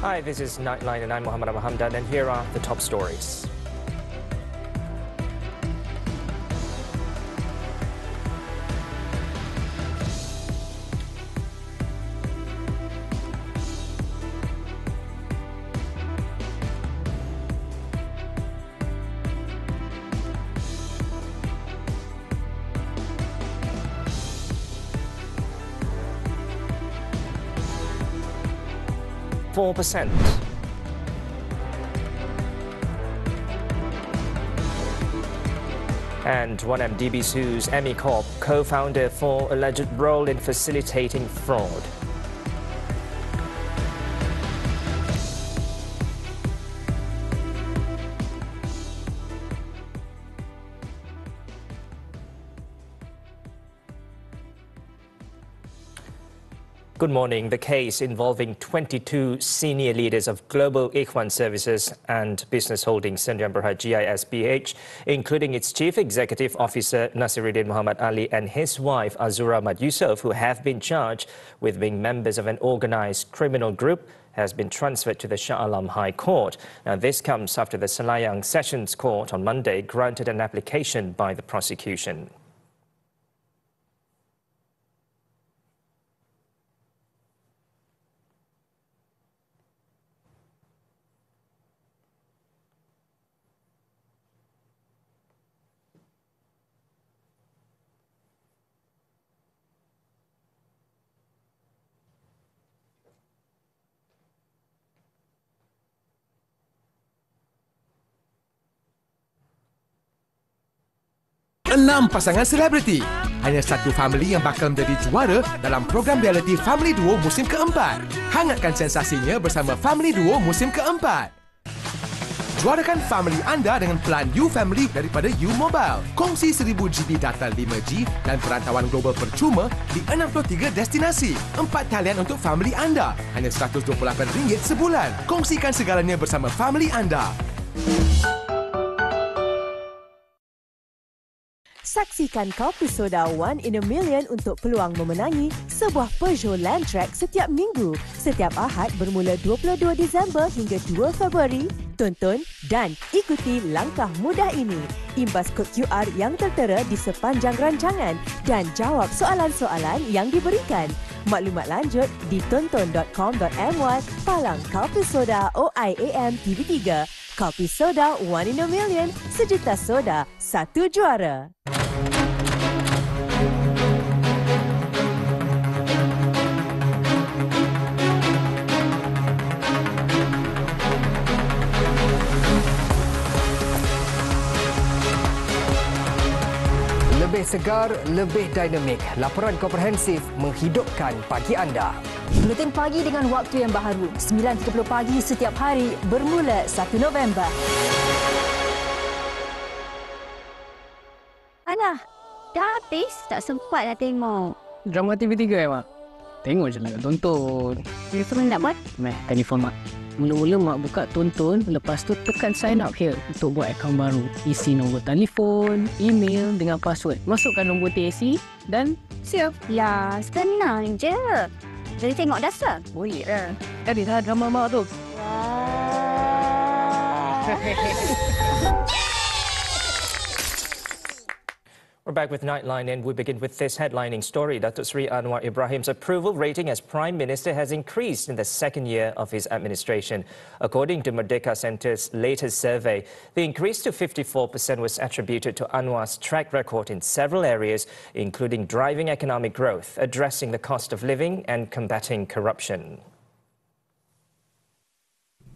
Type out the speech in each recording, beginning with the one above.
Hi, this is Nightline and I'm Muhammed and Hamdan, and here are the top stories. %. And 1MDB sues Emmy Corp co-founder for alleged role in facilitating fraud. Good morning. The case involving 22 senior leaders of Global Ikhwan Services and Business Holding Sdn Bhd GISBH, including its Chief Executive Officer Nasiruddin Muhammad Ali and his wife Azura Ahmad Yusof, who have been charged with being members of an organised criminal group, has been transferred to the Shah Alam High Court. Now, this comes after the Selayang Sessions Court on Monday granted an application by the prosecution. Enam pasangan selebriti. Hanya satu family yang bakal menjadi juara dalam program reality Family Duo musim keempat. Hangatkan sensasinya bersama Family Duo musim keempat. Juarakan family anda dengan pelan U Family daripada U Mobile. Kongsi 1000 GB data 5G dan perantauan global percuma di 63 destinasi. 4 talian untuk family anda. Hanya RM128 sebulan. Kongsikan segalanya bersama family anda. Saksikan Kopi Soda One in a Million untuk peluang memenangi sebuah Peugeot Landtrek setiap minggu, setiap Ahad bermula 22 Disember hingga 2 Februari. Tonton dan ikuti langkah mudah ini. Imbas kod QR yang tertera di sepanjang rancangan dan jawab soalan-soalan yang diberikan. Maklumat lanjut di tonton.com.my/palang Kopi Soda OIAM TV3. Kopi Soda One in a Million, sejuta soda, satu juara. Lebih segar, lebih dinamik. Laporan komprehensif menghidupkan pagi anda. Buletin pagi dengan waktu yang baharu. 9.30 pagi setiap hari bermula 1 November. Alah, dah habis? Tak sempat dah tengok. Drama TV3 Mak? Tengok je lah, tonton. Telefon nak buat? Telefon Mak. Mula-mula Mak buka tonton, lepas tu tekan sign up here untuk buat akaun baru. Isi nombor telefon, email dengan password. Masukkan nombor TAC dan siap. Ya, senang je. Jadi tengok dasar? Boleh lah. Jadi dah drama Mak tu. We're back with Nightline and we begin with this headlining story. Datuk Seri Anwar Ibrahim's approval rating as Prime Minister has increased in the second year of his administration. According to Merdeka Centre's latest survey, the increase to 54% was attributed to Anwar's track record in several areas, including driving economic growth, addressing the cost of living and combating corruption.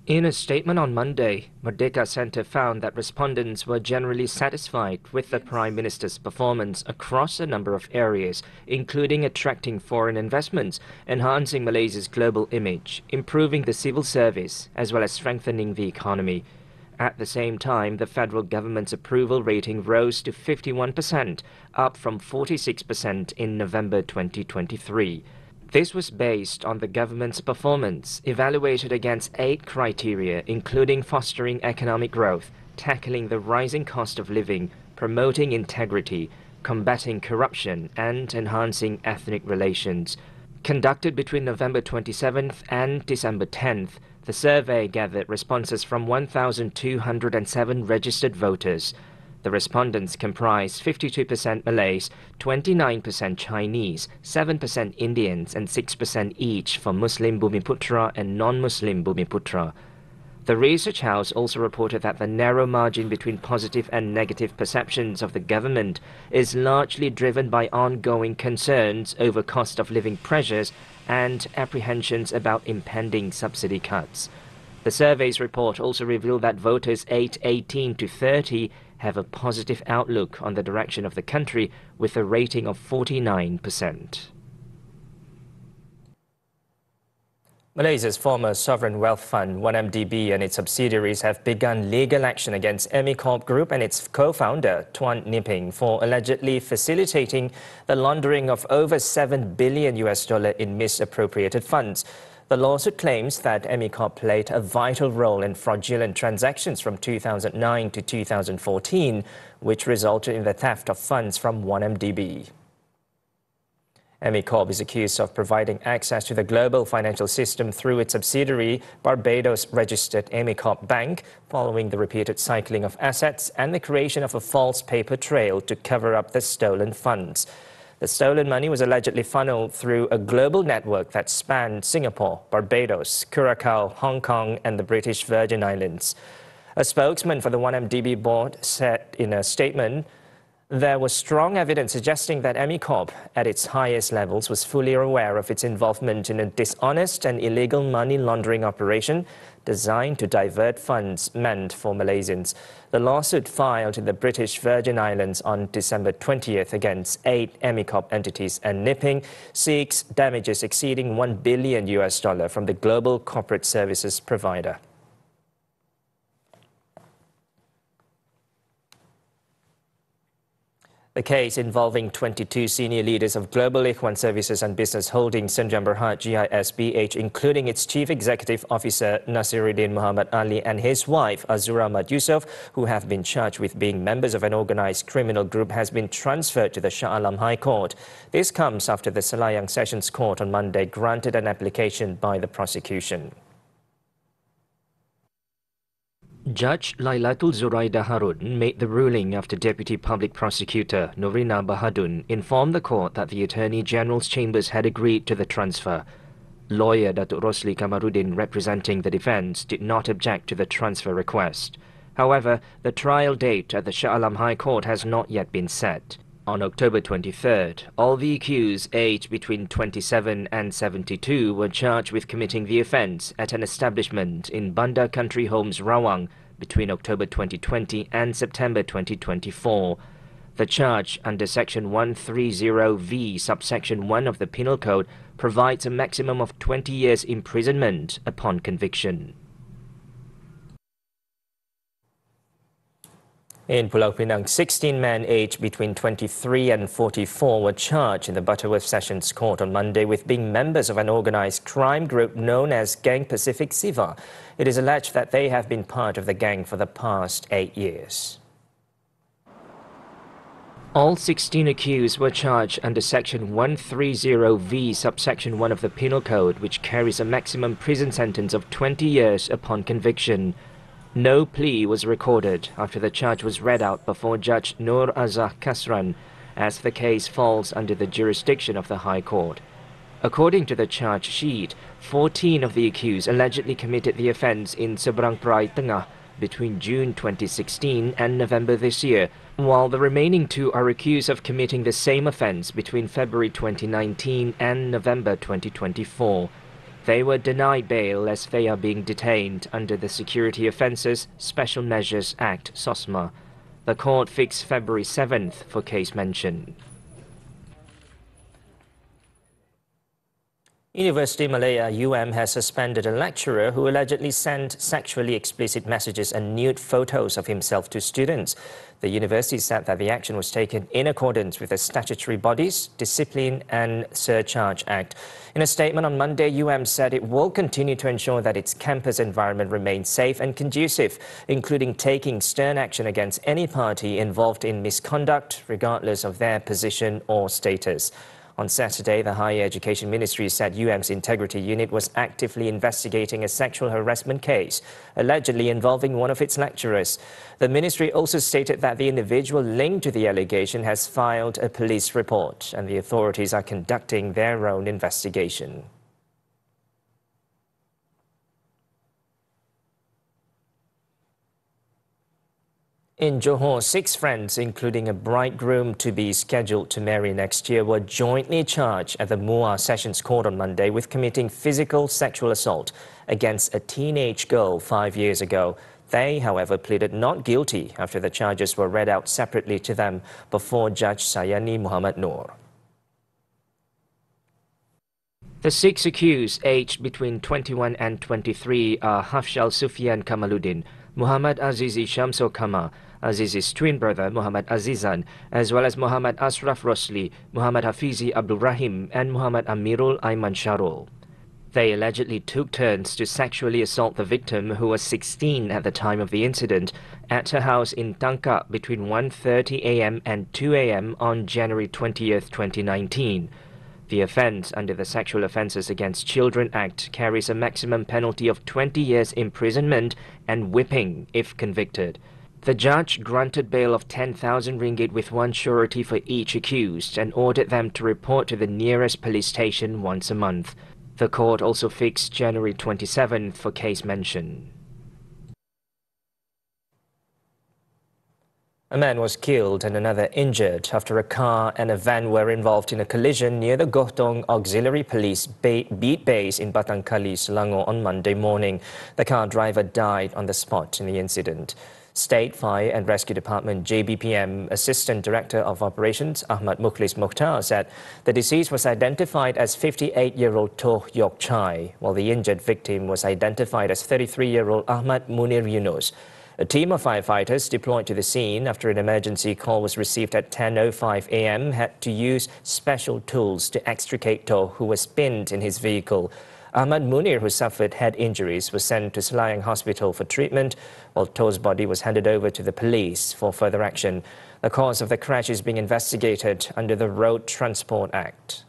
In a statement on Monday, Merdeka Centre found that respondents were generally satisfied with the Prime Minister's performance across a number of areas, including attracting foreign investments, enhancing Malaysia's global image, improving the civil service, as well as strengthening the economy. At the same time, the federal government's approval rating rose to 51%, up from 46% in November 2023. This was based on the government's performance, evaluated against 8 criteria, including fostering economic growth, tackling the rising cost of living, promoting integrity, combating corruption, and enhancing ethnic relations. Conducted between November 27th and December 10th, the survey gathered responses from 1,207 registered voters. The respondents comprised 52% Malays, 29% Chinese, 7% Indians and 6% each for Muslim Bumiputra and non-Muslim Bumiputra. The research house also reported that the narrow margin between positive and negative perceptions of the government is largely driven by ongoing concerns over cost of living pressures and apprehensions about impending subsidy cuts. The survey's report also revealed that voters aged 18 to 30 have a positive outlook on the direction of the country with a rating of 49%. Malaysia's former sovereign wealth fund, 1MDB, and its subsidiaries have begun legal action against Emicorp Group and its co-founder, Tuan Niping, for allegedly facilitating the laundering of over $7 billion in misappropriated funds. The lawsuit claims that Emicorp played a vital role in fraudulent transactions from 2009 to 2014, which resulted in the theft of funds from 1MDB. Emicorp is accused of providing access to the global financial system through its subsidiary, Barbados-registered Emicorp Bank, following the repeated cycling of assets and the creation of a false paper trail to cover up the stolen funds. The stolen money was allegedly funneled through a global network that spanned Singapore, Barbados, Curacao, Hong Kong and the British Virgin Islands. A spokesman for the 1MDB board said in a statement, "There was strong evidence suggesting that Emicorp, at its highest levels, was fully aware of its involvement in a dishonest and illegal money laundering operation designed to divert funds meant for Malaysians." The lawsuit filed in the British Virgin Islands on December 20th against 8 Emicorp entities and Niping seeks damages exceeding $1 billion from the global corporate services provider. The case involving 22 senior leaders of Global Ikhwan Services and Business Holding Senjam Berhad GISBH, including its Chief Executive Officer Nasiruddin Muhammad Ali and his wife Azura Ahmad Yusof, who have been charged with being members of an organised criminal group, has been transferred to the Shah Alam High Court. This comes after the Selayang Sessions Court on Monday granted an application by the prosecution. Judge Lailatul Zuraida Harun made the ruling after Deputy Public Prosecutor Norina Bahadun informed the court that the Attorney General's chambers had agreed to the transfer. Lawyer Datuk Rosli Kamaruddin, representing the defence, did not object to the transfer request. However, the trial date at the Shah Alam High Court has not yet been set. On October 23rd, all the accused aged between 27 and 72 were charged with committing the offence at an establishment in Bandar Country Homes, Rawang, between October 2020 and September 2024. The charge under Section 130V, subsection 1 of the Penal Code, provides a maximum of 20 years imprisonment upon conviction. In Pulau Pinang, 16 men aged between 23 and 44 were charged in the Butterworth Sessions Court on Monday with being members of an organised crime group known as Gang Pacific Siva. It is alleged that they have been part of the gang for the past 8 years. All 16 accused were charged under Section 130V, subsection 1 of the Penal Code, which carries a maximum prison sentence of 20 years upon conviction. No plea was recorded after the charge was read out before Judge Nur Azah Kasran, as the case falls under the jurisdiction of the High Court. According to the charge sheet, 14 of the accused allegedly committed the offence in Seberang Perai Tengah between June 2016 and November this year, while the remaining 2 are accused of committing the same offence between February 2019 and November 2024. They were denied bail as they are being detained under the Security Offences Special Measures Act, SOSMA. The court fixed February 7th for case mention. University Malaya has suspended a lecturer who allegedly sent sexually explicit messages and nude photos of himself to students. The university said that the action was taken in accordance with the statutory bodies, Discipline and Surcharge Act. In a statement on Monday, said it will continue to ensure that its campus environment remains safe and conducive, including taking stern action against any party involved in misconduct, regardless of their position or status. On Saturday, the Higher Education Ministry said UM's Integrity Unit was actively investigating a sexual harassment case, allegedly involving one of its lecturers. The ministry also stated that the individual linked to the allegation has filed a police report and the authorities are conducting their own investigation. In Johor, 6 friends, including a bridegroom-to-be scheduled to marry next year, were jointly charged at the Muar Sessions Court on Monday with committing physical sexual assault against a teenage girl 5 years ago. They, however, pleaded not guilty after the charges were read out separately to them before Judge Sayani Muhammad Noor. The 6 accused, aged between 21 and 23, are Hafshal Sufyan Kamaluddin, Muhammad Azizi Shamsul Kama, Aziz's twin brother Muhammad Azizan, as well as Muhammad Ashraf Rosli, Muhammad Hafizi Abdul Rahim, and Muhammad Amirul Aiman Sharul. They allegedly took turns to sexually assault the victim, who was 16 at the time of the incident, at her house in Tangkak between 1:30 a.m. and 2 a.m. on January 20th, 2019. The offence under the Sexual Offences Against Children Act carries a maximum penalty of 20 years imprisonment and whipping if convicted. The judge granted bail of 10,000 ringgit with one surety for each accused and ordered them to report to the nearest police station once a month. The court also fixed January 27th for case mention. A man was killed and another injured after a car and a van were involved in a collision near the Gohtong Auxiliary Police Beat Base in Batangkali, Selangor on Monday morning. The car driver died on the spot in the incident. State Fire and Rescue Department JBPM Assistant Director of Operations Ahmad Mukhlis Mukhtar said the deceased was identified as 58-year-old Toh Yok Chai, while the injured victim was identified as 33-year-old Ahmad Munir Yunus. A team of firefighters deployed to the scene after an emergency call was received at 10:05 a.m. had to use special tools to extricate Toh, who was pinned in his vehicle. Ahmad Munir, who suffered head injuries, was sent to Selayang Hospital for treatment, while Toh's body was handed over to the police for further action. The cause of the crash is being investigated under the Road Transport Act.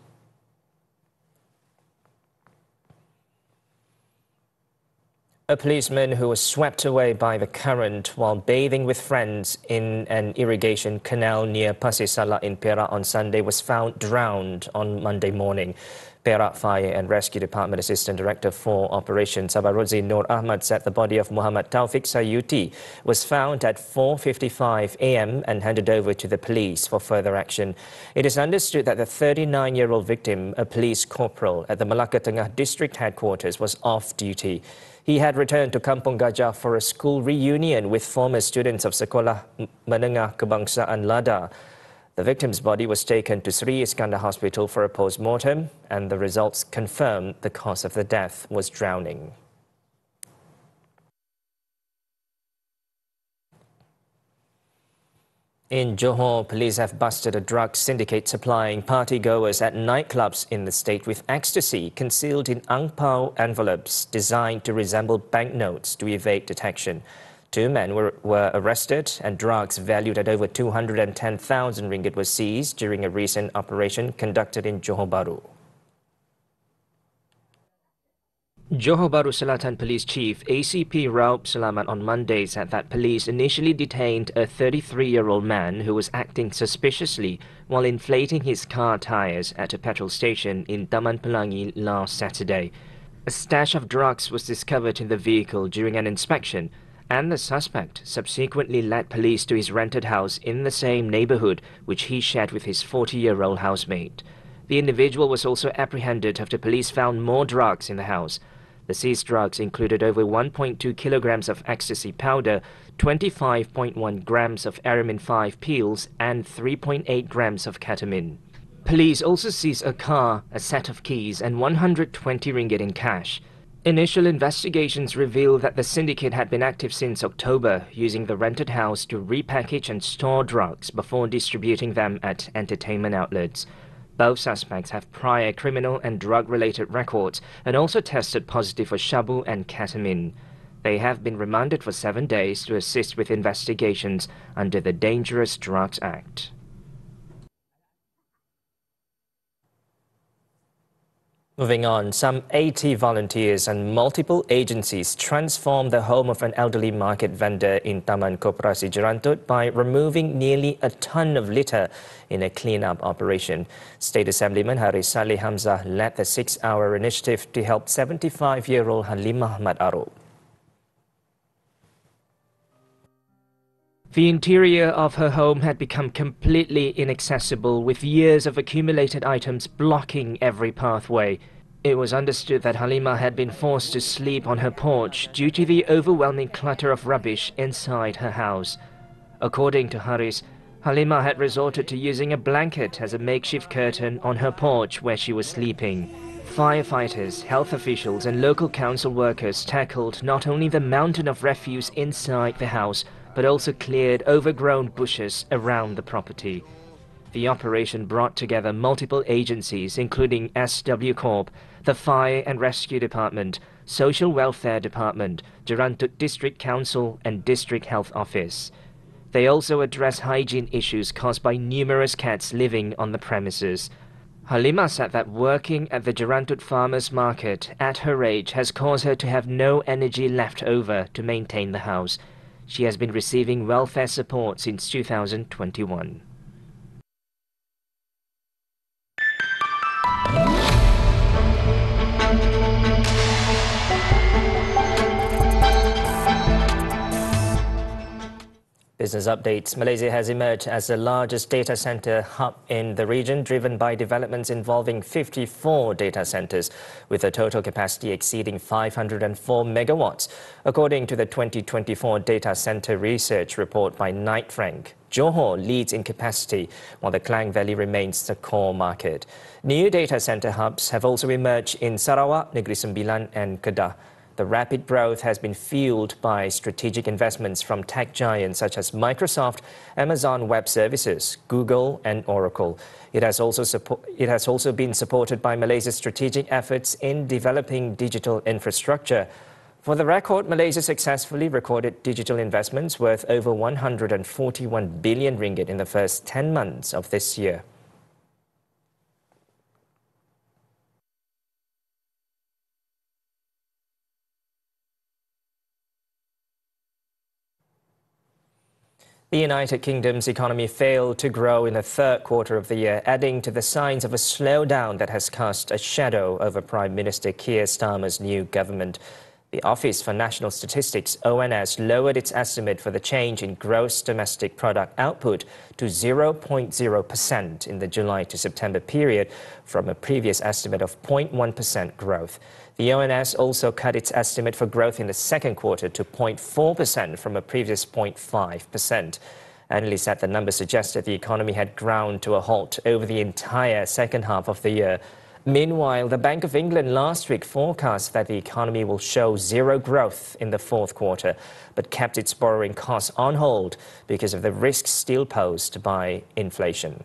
A policeman who was swept away by the current while bathing with friends in an irrigation canal near Pasir Salak in Perak on Sunday was found drowned on Monday morning. Perak Fire and Rescue Department Assistant Director for Operations Sabarudzi Nur Ahmad said the body of Muhammad Taufik Sayuti was found at 4:55 a.m. and handed over to the police for further action. It is understood that the 39-year-old victim, a police corporal at the Malacca Tengah District Headquarters, was off duty. He had returned to Kampung Gajah for a school reunion with former students of Sekolah Menengah Kebangsaan Lada. The victim's body was taken to Sri Iskandar Hospital for a post-mortem, and the results confirmed the cause of the death was drowning. In Johor, police have busted a drug syndicate supplying partygoers at nightclubs in the state with ecstasy concealed in angpao envelopes designed to resemble banknotes to evade detection. 2 men were arrested and drugs valued at over 210,000 ringgit were seized during a recent operation conducted in Johor Bahru. Johor Bahru Selatan Police Chief ACP Raub Selamat on Monday said that police initially detained a 33-year-old man who was acting suspiciously while inflating his car tyres at a petrol station in Taman Pelangi last Saturday. A stash of drugs was discovered in the vehicle during an inspection, and the suspect subsequently led police to his rented house in the same neighbourhood which he shared with his 40-year-old housemate. The individual was also apprehended after police found more drugs in the house. The seized drugs included over 1.2 kilograms of ecstasy powder, 25.1 grams of Aramin 5 pills, and 3.8 grams of ketamine. Police also seized a car, a set of keys, and 120 ringgit in cash. Initial investigations revealed that the syndicate had been active since October, using the rented house to repackage and store drugs before distributing them at entertainment outlets. Both suspects have prior criminal and drug-related records and also tested positive for shabu and ketamine. They have been remanded for 7 days to assist with investigations under the Dangerous Drugs Act. Moving on, some 80 volunteers and multiple agencies transformed the home of an elderly market vendor in Taman Koperasi Jerantut by removing nearly a ton of litter in a clean-up operation. State Assemblyman Haris Saleh Hamzah led the 6-hour initiative to help 75-year-old Halimah Ahmad Arub. The interior of her home had become completely inaccessible, with years of accumulated items blocking every pathway. It was understood that Halimah had been forced to sleep on her porch due to the overwhelming clutter of rubbish inside her house. According to Haris, Halimah had resorted to using a blanket as a makeshift curtain on her porch where she was sleeping. Firefighters, health officials and local council workers tackled not only the mountain of refuse inside the house, but also cleared overgrown bushes around the property. The operation brought together multiple agencies including SW Corp, the Fire and Rescue Department, Social Welfare Department, Jerantut District Council and District Health Office. They also addressed hygiene issues caused by numerous cats living on the premises. Halimah said that working at the Jerantut Farmers Market at her age has caused her to have no energy left over to maintain the house. She has been receiving welfare support since 2021. Business updates. Malaysia has emerged as the largest data center hub in the region, driven by developments involving 54 data centers, with a total capacity exceeding 504 megawatts. According to the 2024 Data Center Research Report by Nightline, Johor leads in capacity, while the Klang Valley remains the core market. New data center hubs have also emerged in Sarawak, Negeri Sembilan and Kedah. The rapid growth has been fueled by strategic investments from tech giants such as Microsoft, Amazon Web Services, Google and Oracle. It has also been supported by Malaysia's strategic efforts in developing digital infrastructure. For the record, Malaysia successfully recorded digital investments worth over 141 billion ringgit in the first 10 months of this year. The United Kingdom's economy failed to grow in the third quarter of the year, adding to the signs of a slowdown that has cast a shadow over Prime Minister Keir Starmer's new government. The Office for National Statistics, ONS, lowered its estimate for the change in gross domestic product output to 0.0% in the July to September period from a previous estimate of 0.1% growth. The ONS also cut its estimate for growth in the second quarter to 0.4% from a previous 0.5%. Analysts said the number suggested the economy had ground to a halt over the entire second half of the year. Meanwhile, the Bank of England last week forecast that the economy will show zero growth in the fourth quarter, but kept its borrowing costs on hold because of the risks still posed by inflation.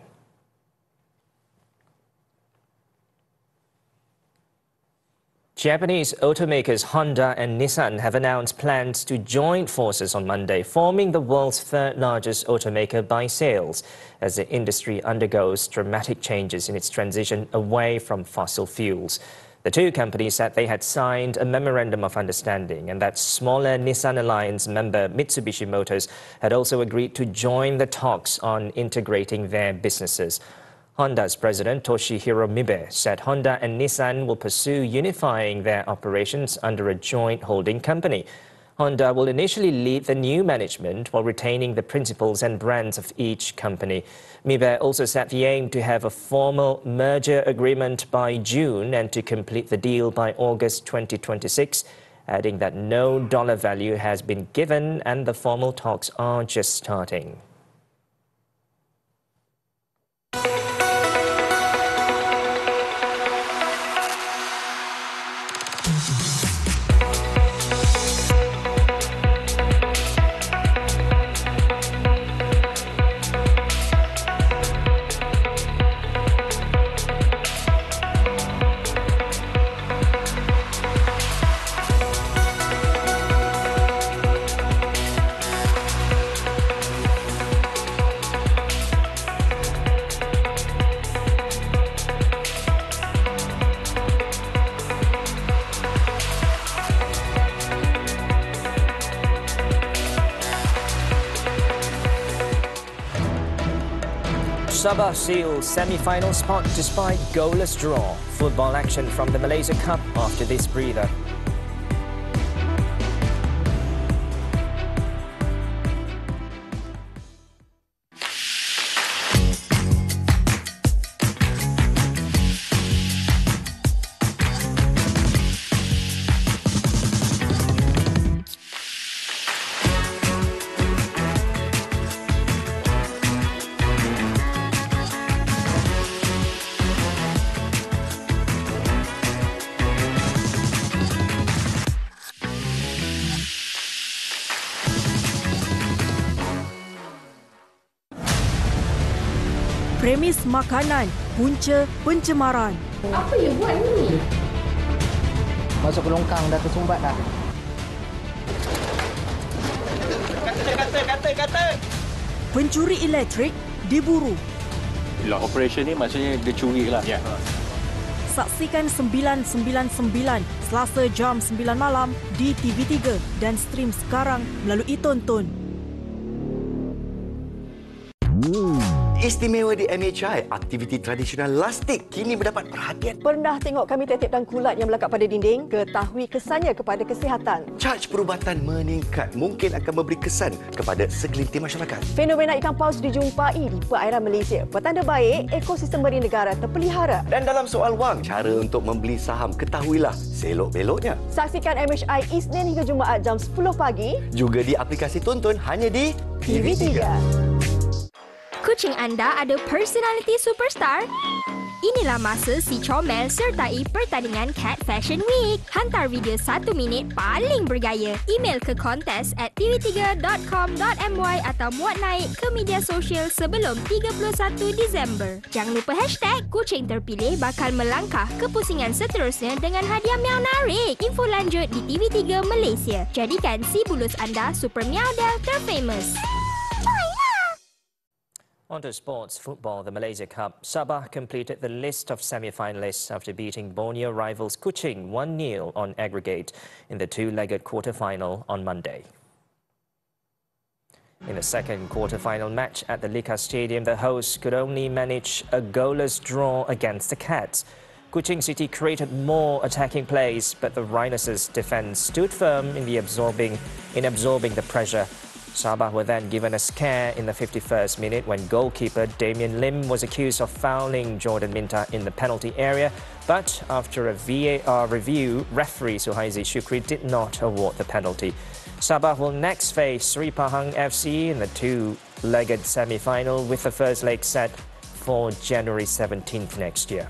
Japanese automakers Honda and Nissan have announced plans to join forces on Monday, forming the world's third largest automaker by sales, as the industry undergoes dramatic changes in its transition away from fossil fuels. The two companies said they had signed a memorandum of understanding and that smaller Nissan Alliance member Mitsubishi Motors had also agreed to join the talks on integrating their businesses. Honda's president Toshihiro Mibe said Honda and Nissan will pursue unifying their operations under a joint holding company. Honda will initially lead the new management while retaining the principles and brands of each company. Mibe also set the aim to have a formal merger agreement by June and to complete the deal by August 2026, adding that no dollar value has been given and the formal talks are just starting. Sabah seals semi-final spot despite goalless draw. Football action from the Malaysia Cup after this breather. Premis makanan, punca pencemaran. Apa yang buat ni? Masuk ke longkang dah tersumbat dah. Kata. Pencuri elektrik diburu. Lah operation ni maksudnya dia curi lah. Ya. Saksikan 999 Selasa jam 9 malam di TV3 dan stream sekarang melalui Tonton. Istimewa di MHI, aktiviti tradisional lastik kini mendapat perhatian. Pernah tengok kami tetip dan kulat yang melekat pada dinding? Ketahui kesannya kepada kesihatan. Caj perubatan meningkat mungkin akan memberi kesan kepada segelintir masyarakat. Fenomena ikan paus dijumpai di perairan Malaysia. Petanda baik, ekosistem marin negara terpelihara. Dan dalam soal wang, cara untuk membeli saham ketahuilah selok-beloknya. Saksikan MHI Isnin hingga Jumaat jam 10 pagi. Juga di aplikasi Tonton hanya di TV3. Kucing anda ada personality superstar? Inilah masa si comel sertai pertandingan Cat Fashion Week. Hantar video 1 minit paling bergaya. Email ke kontes@tv3.com.my atau muat naik ke media sosial sebelum 31 Disember. Jangan lupa hashtag kucing terpilih bakal melangkah ke pusingan seterusnya dengan hadiah meow narik. Info lanjut di TV3 Malaysia. Jadikan si bulus anda super meowdel terfamous. On to sports football, the Malaysia Cup. Sabah completed the list of semi-finalists after beating Borneo rivals Kuching 1-0 on aggregate in the two-legged quarter-final on Monday. In the second quarter-final match at the Lika Stadium, the hosts could only manage a goalless draw against the Cats. Kuching City created more attacking plays, but the Rhinos' defence stood firm in absorbing the pressure. Sabah were then given a scare in the 51st minute when goalkeeper Damien Lim was accused of fouling Jordan Minta in the penalty area. But after a VAR review, referee Suhaizi Shukri did not award the penalty. Sabah will next face Sri Pahang FC in the two-legged semi-final with the first leg set for January 17th next year.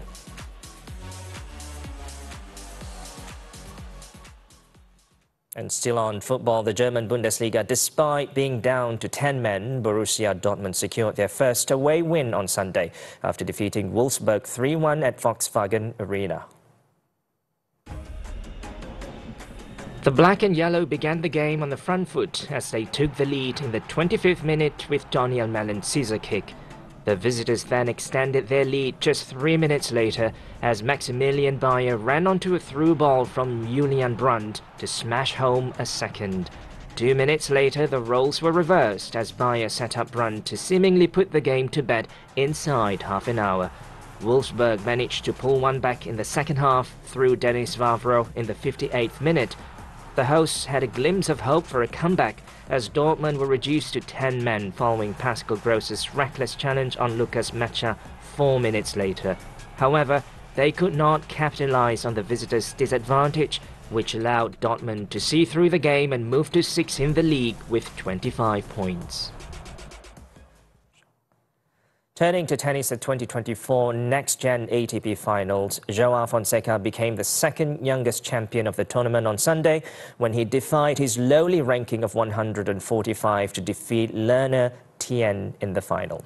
And still on football, the German Bundesliga, despite being down to 10 men, Borussia Dortmund secured their first away win on Sunday after defeating Wolfsburg 3-1 at Volkswagen Arena. The black and yellow began the game on the front foot as they took the lead in the 25th minute with Daniel Mellon's scissor kick. The visitors then extended their lead just 3 minutes later as Maximilian Bayer ran onto a through ball from Julian Brandt to smash home a second. 2 minutes later, the roles were reversed as Bayer set up Brandt to seemingly put the game to bed inside half an hour. Wolfsburg managed to pull one back in the second half through Denis Vavro in the 58th minute. The hosts had a glimpse of hope for a comeback as Dortmund were reduced to 10 men following Pascal Gross's reckless challenge on Lucas Mecha 4 minutes later. However, they could not capitalise on the visitors' disadvantage, which allowed Dortmund to see through the game and move to 6th in the league with 25 points. Turning to tennis at 2024 Next Gen ATP Finals, Joao Fonseca became the second youngest champion of the tournament on Sunday when he defied his lowly ranking of 145 to defeat Lerner Tien in the final.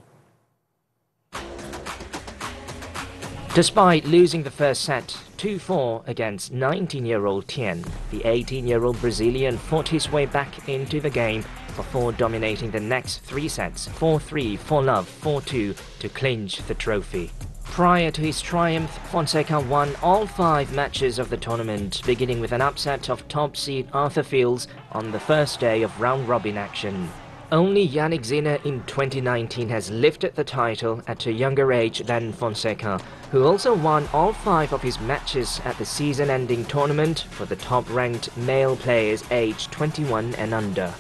Despite losing the first set 2-4 against 19-year-old Tien, the 18-year-old Brazilian fought his way back into the game before dominating the next 3 sets 4-3, 4-love, 4-2 to clinch the trophy. Prior to his triumph, Fonseca won all 5 matches of the tournament, beginning with an upset of top seed Arthur Fields on the first day of round-robin action. Only Yannick Sinner in 2019 has lifted the title at a younger age than Fonseca, who also won all 5 of his matches at the season-ending tournament for the top-ranked male players aged 21 and under.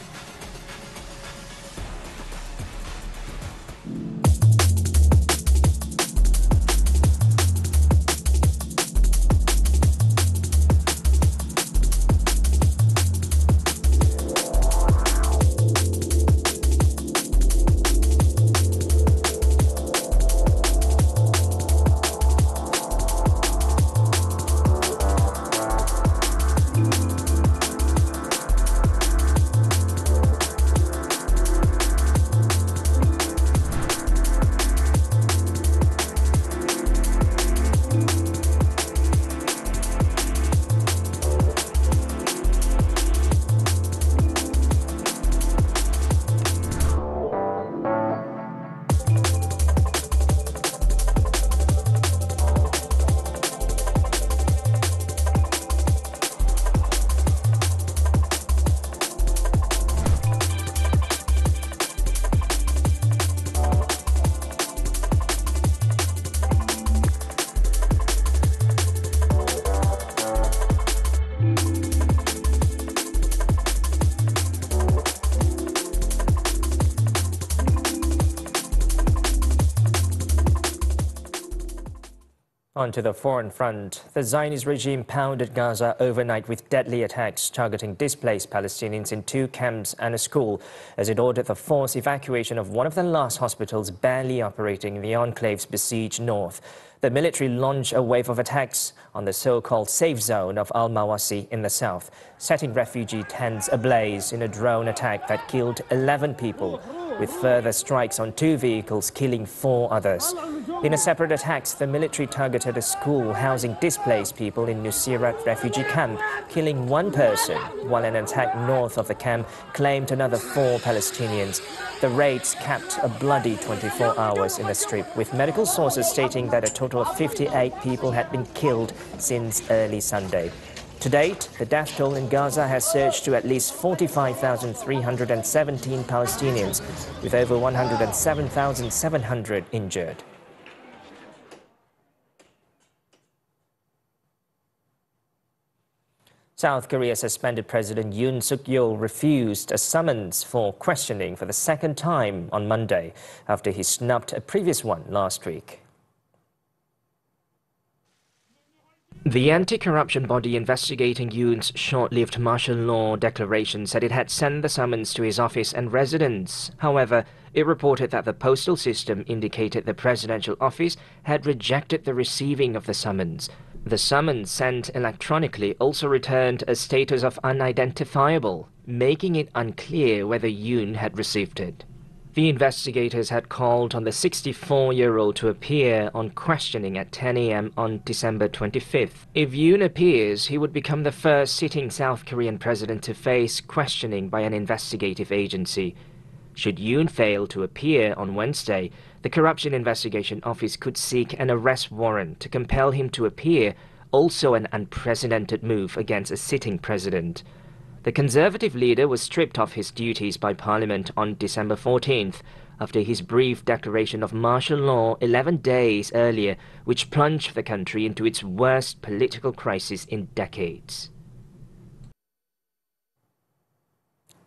On to the foreign front. The Zionist regime pounded Gaza overnight with deadly attacks targeting displaced Palestinians in 2 camps and a school as it ordered the forced evacuation of one of the last hospitals barely operating in the enclave's besieged north. The military launched a wave of attacks on the so-called safe zone of Al-Mawasi in the south, setting refugee tents ablaze in a drone attack that killed 11 people, with further strikes on 2 vehicles killing 4 others. In a separate attack, the military targeted a school housing displaced people in Nuseirat refugee camp, killing 1 person, while an attack north of the camp claimed another 4 Palestinians. The raids kept a bloody 24 hours in the strip, with medical sources stating that a total of 58 people had been killed since early Sunday. To date, the death toll in Gaza has surged to at least 45,317 Palestinians, with over 107,700 injured. South Korea suspended President Yoon Suk-yeol refused a summons for questioning for the 2nd time on Monday after he snubbed a previous one last week. The anti-corruption body investigating Yoon's short-lived martial law declaration said it had sent the summons to his office and residence. However, it reported that the postal system indicated the presidential office had rejected the receiving of the summons. The summons sent electronically also returned a status of unidentifiable, making it unclear whether Yoon had received it. The investigators had called on the 64-year-old to appear on questioning at 10 a.m. on December 25th. If Yoon appears, he would become the first sitting South Korean president to face questioning by an investigative agency. Should Yoon fail to appear on Wednesday, the Corruption Investigation Office could seek an arrest warrant to compel him to appear, also an unprecedented move against a sitting president. The Conservative leader was stripped of his duties by Parliament on December 14th after his brief declaration of martial law 11 days earlier, which plunged the country into its worst political crisis in decades.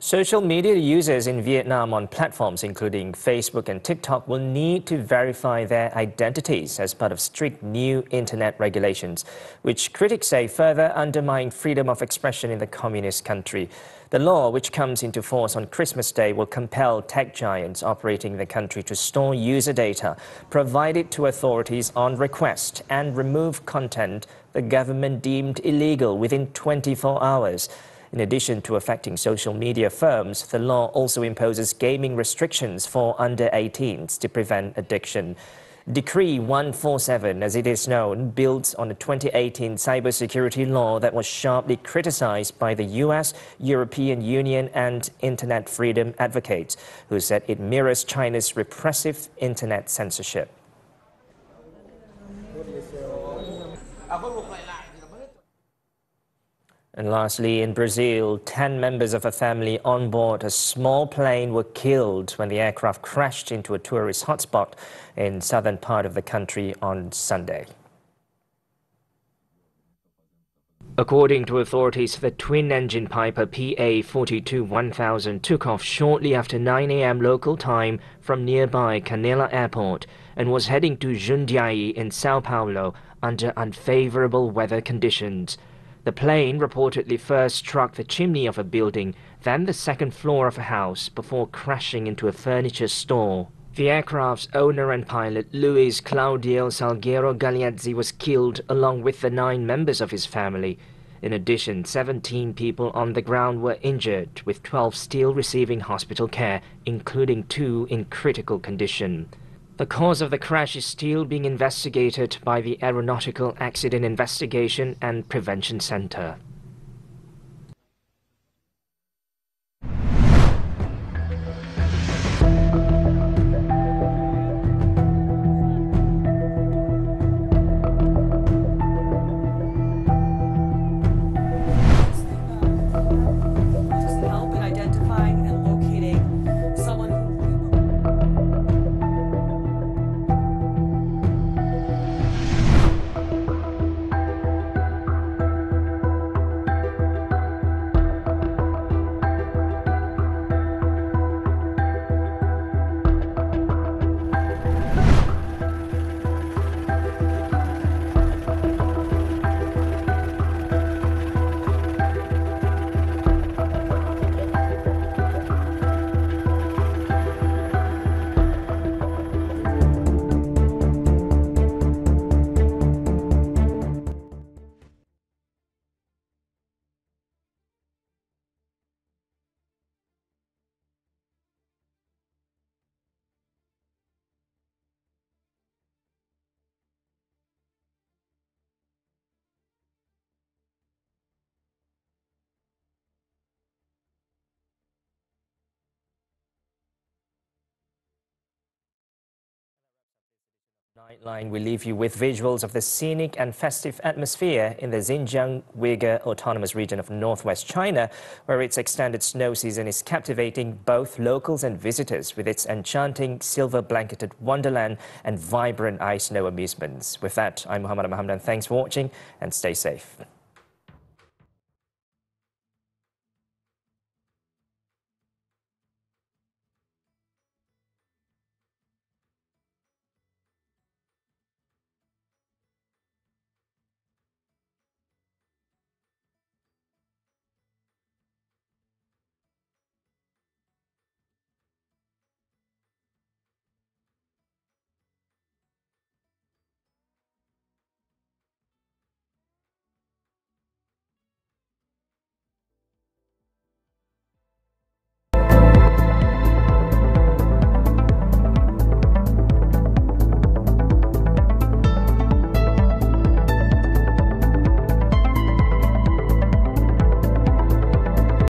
Social media users in Vietnam on platforms including Facebook and TikTok will need to verify their identities as part of strict new internet regulations, which critics say further undermine freedom of expression in the communist country. The law, which comes into force on Christmas Day, will compel tech giants operating in the country to store user data, provide it to authorities on request, and remove content the government deemed illegal within 24 hours. In addition to affecting social media firms, the law also imposes gaming restrictions for under-18s to prevent addiction. Decree 147, as it is known, builds on a 2018 cybersecurity law that was sharply criticized by the US, European Union and internet freedom advocates, who said it mirrors China's repressive internet censorship. And lastly, in Brazil, 10 members of a family on board a small plane were killed when the aircraft crashed into a tourist hotspot in southern part of the country on Sunday. According to authorities, the twin-engine Piper PA-42-1000 took off shortly after 9 a.m. local time from nearby Canela Airport and was heading to Jundiaí in Sao Paulo under unfavorable weather conditions. The plane reportedly first struck the chimney of a building, then the second floor of a house, before crashing into a furniture store. The aircraft's owner and pilot, Luis Claudio Salguero Galeazzi, was killed along with the 9 members of his family. In addition, 17 people on the ground were injured, with 12 still receiving hospital care, including 2 in critical condition. The cause of the crash is still being investigated by the Aeronautical Accident Investigation and Prevention Center. Nightline will leave you with visuals of the scenic and festive atmosphere in the Xinjiang Uyghur Autonomous Region of northwest China, where its extended snow season is captivating both locals and visitors with its enchanting silver-blanketed wonderland and vibrant ice snow amusements. With that, I'm Muhammed and Hamdan. Thanks for watching and stay safe.